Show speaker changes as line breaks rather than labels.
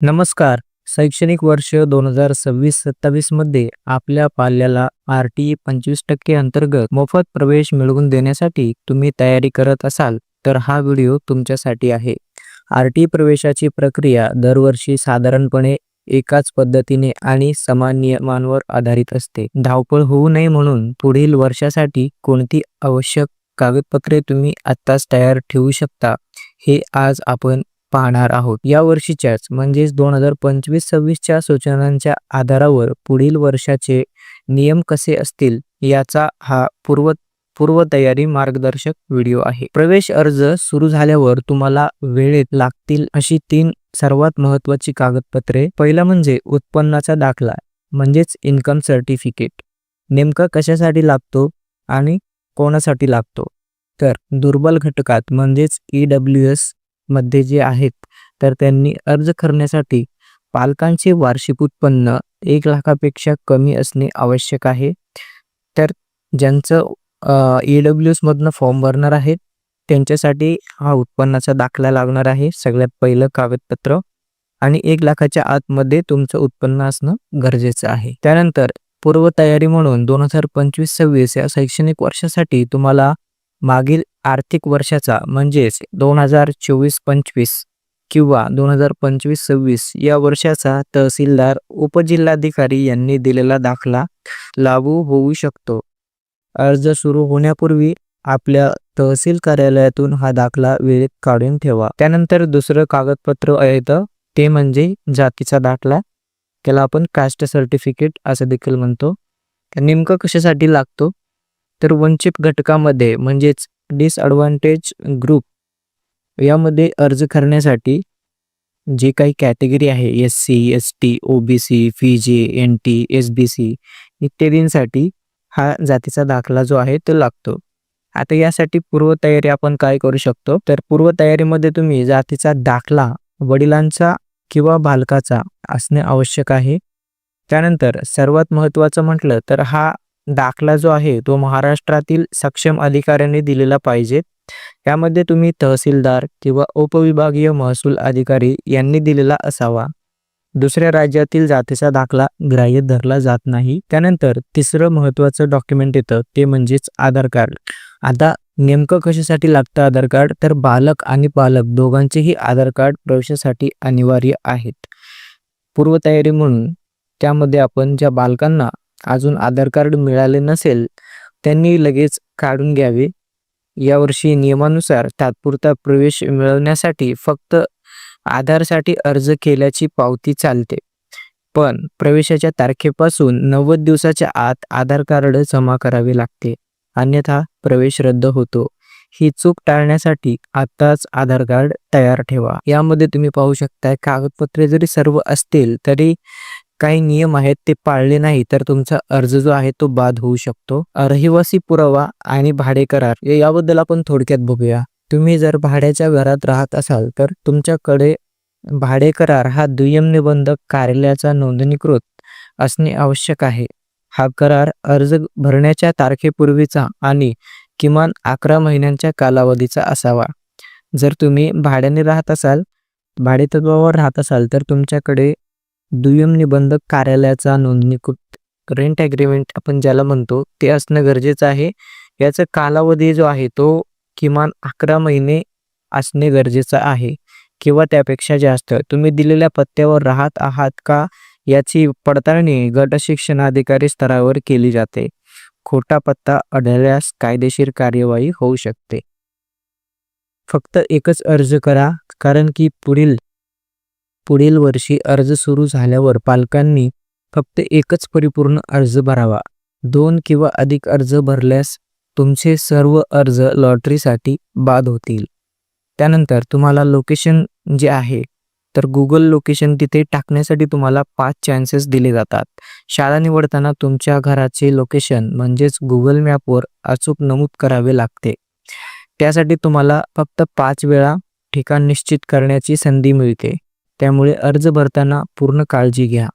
नमस्कार. शैक्षणिक वर्ष 2026-27 मध्ये आपल्या पाल्याला आर-टी-ई 25% अंतर्गत मोफत प्रवेश मिळवून देण्यासाठी तुम्ही तयारी करत असाल, तर हा व्हिडिओ तुमच्यासाठी आहे. आर-टी-ई प्रवेशाची प्रक्रिया दरवर्षी साधारणपणे एकाच पद्धतीने आणि समान नियमांवर आधारित असते. धावपळ होऊ नये म्हणून पुढील वर्षासाठी कोणती आवश्यक कागदपत्रे तुम्ही आत्ताच तयार ठेवू शकता, हे आज आपण पाहणार आहोत. या वर्षीच्याच म्हणजेच 2025-26च्या सूचनांच्या आधारावर पुढील वर्षाचे नियम कसे असतील याचा हा पूर्वतयारी मार्गदर्शक व्हिडिओ आहे. प्रवेश अर्ज सुरू झाल्यावर तुम्हाला वेळेत लागतील अशी 3 सर्वात महत्त्वाची कागदपत्रे. पहिला म्हणजे उत्पन्नाचा दाखला म्हणजेच इन्कम सर्टिफिकेट. नेमका कशासाठी लागतो आणि कोणासाठी लागतो? तर दुर्बल घटकात म्हणजेच EWS मध्ये जे आहेत तर त्यांनी अर्ज करण्यासाठी पालकांचे वार्षिक उत्पन्न 1 लाखापेक्षा कमी असणे आवश्यक आहे. तर ज्यांचं EWS मधनं फॉर्म भरणार आहेत त्यांच्यासाठी हा उत्पन्नाचा दाखला लागणार आहे सगळ्यात पहिलं कागदपत्र, आणि 1 लाखाच्या आतमध्ये तुमचं उत्पन्न असणं गरजेचं आहे. त्यानंतर पूर्वतयारी म्हणून 2025-26 या शैक्षणिक वर्षासाठी तुम्हाला मागील आर्थिक वर्षाचा म्हणजेच 2024-25 किंवा 2025-26 या वर्षाचा तहसीलदार उपजिल्हाधिकारी यांनी दिलेला दाखला लागू होऊ शकतो. अर्ज सुरू होण्यापूर्वी आपल्या तहसील कार्यालयातून हा दाखला वेळेत काढून ठेवा. त्यानंतर दुसरं कागदपत्र येतं ते म्हणजे जातीचा दाखला. त्याला आपण कास्ट सर्टिफिकेट असं देखील म्हणतो. नेमकं कशासाठी लागतो? तर वंचित घटकामध्ये म्हणजेच डिसएडव्हान्टेज ग्रुप यामध्ये अर्ज करण्यासाठी जे काही कॅटेगरी आहे SC, ST, OBC, FIJ, NT, SBC इत्यादींसाठी हा जातीचा दाखला जो आहे तो लागतो. आता यासाठी पूर्वतयारी आपण काय करू शकतो? तर पूर्वतयारीमध्ये तुम्ही जातीचा दाखला वडिलांचा किंवा बालकाचा असणे आवश्यक आहे. त्यानंतर सर्वात महत्त्वाचं म्हटलं तर हा दाखला जो आहे तो महाराष्ट्रातील सक्षम अधिकाऱ्यांनी दिलेला पाहिजे. यामध्ये तुम्ही तहसीलदार किंवा उपविभागीय महसूल अधिकारी यांनी दिलेला असावा. दुसऱ्या राज्यातील जातीचा दाखला ग्राह्य धरला जात नाही. त्यानंतर तिसरं महत्त्वाचं डॉक्युमेंट येतं ते म्हणजेच आधार कार्ड. आता नेमकं कशासाठी लागतं आधार कार्ड? तर बालक आणि पालक दोघांचेही आधार कार्ड प्रवेशासाठी अनिवार्य आहेत. पूर्वतयारी म्हणून त्यामध्ये आपण ज्या बालकांना अजून आधार कार्ड मिळाले नसेल त्यांनी लगेच काढून घ्यावे. यावर्षी नियमानुसार तात्पुरता प्रवेश मिळवण्यासाठी फक्त आधारसाठी अर्ज केल्याची पावती चालते, पण प्रवेशाच्या तारखेपासून 90 दिवसाच्या आत आधार कार्ड जमा करावे लागते, अन्यथा प्रवेश रद्द होतो. ही चूक टाळण्यासाठी आताच आधार कार्ड तयार ठेवा. यामध्ये तुम्ही पाहू शकता कागदपत्रे जरी सर्व असतील तरी काही नियम आहेत ते पाळले नाही तर तुमचा अर्ज जो आहे तो बाद होऊ शकतो. रहिवासी पुरावा आणि भाडे करार याबद्दल आपण थोडक्यात बघूया. तुम्ही जर भाड्याच्या घरात राहत असाल तर तुमच्याकडे भाडे करार हा दुय्यम निबंधक कार्यालयाचा नोंदणीकृत असणे आवश्यक आहे. हा करार अर्ज भरण्याच्या तारखेपूर्वीचा आणि किमान 11 महिन्यांच्या कालावधीचा असावा. जर तुम्ही भाड्याने राहत असाल, भाडेतत्वावर राहत असाल तर तुमच्याकडे दुय्यम निबंधक कार्यालयाचा नोंदणीकृत रेंट ॲग्रीमेंट आपण ज्याला म्हणतो ते असणं गरजेचं आहे. याचा कालावधी जो आहे तो किमान 11 महिने असणे गरजेचं आहे किंवा त्यापेक्षा जास्त. तुम्ही दिलेल्या पत्त्यावर राहत आहात का याची पडताळणी गट शिक्षणाधिकारी स्तरावर केली जाते. खोटा पत्ता आढळल्यास कायदेशीर कार्यवाही होऊ शकते. फक्त एकच अर्ज करा, कारण की पुढील वर्षी अर्ज सुरू झाल्यावर पालकांनी फक्त एकच परिपूर्ण अर्ज भरावा. 2 किंवा अधिक अर्ज भरल्यास तुमचे सर्व अर्ज लॉटरीसाठी बाद होतील. त्यानंतर तुम्हाला लोकेशन जे आहे तर गुगल लोकेशन तिथे टाकण्यासाठी तुम्हाला 5 चान्सेस दिले जातात. शाळा निवडताना तुमच्या घराचे लोकेशन म्हणजेच गुगल मॅपवर अचूक नमूद करावे लागते. त्यासाठी तुम्हाला फक्त 5 वेळा ठिकाण निश्चित करण्याची संधी मिळते. त्यामुळे अर्ज भरताना पूर्ण काळजी घ्या.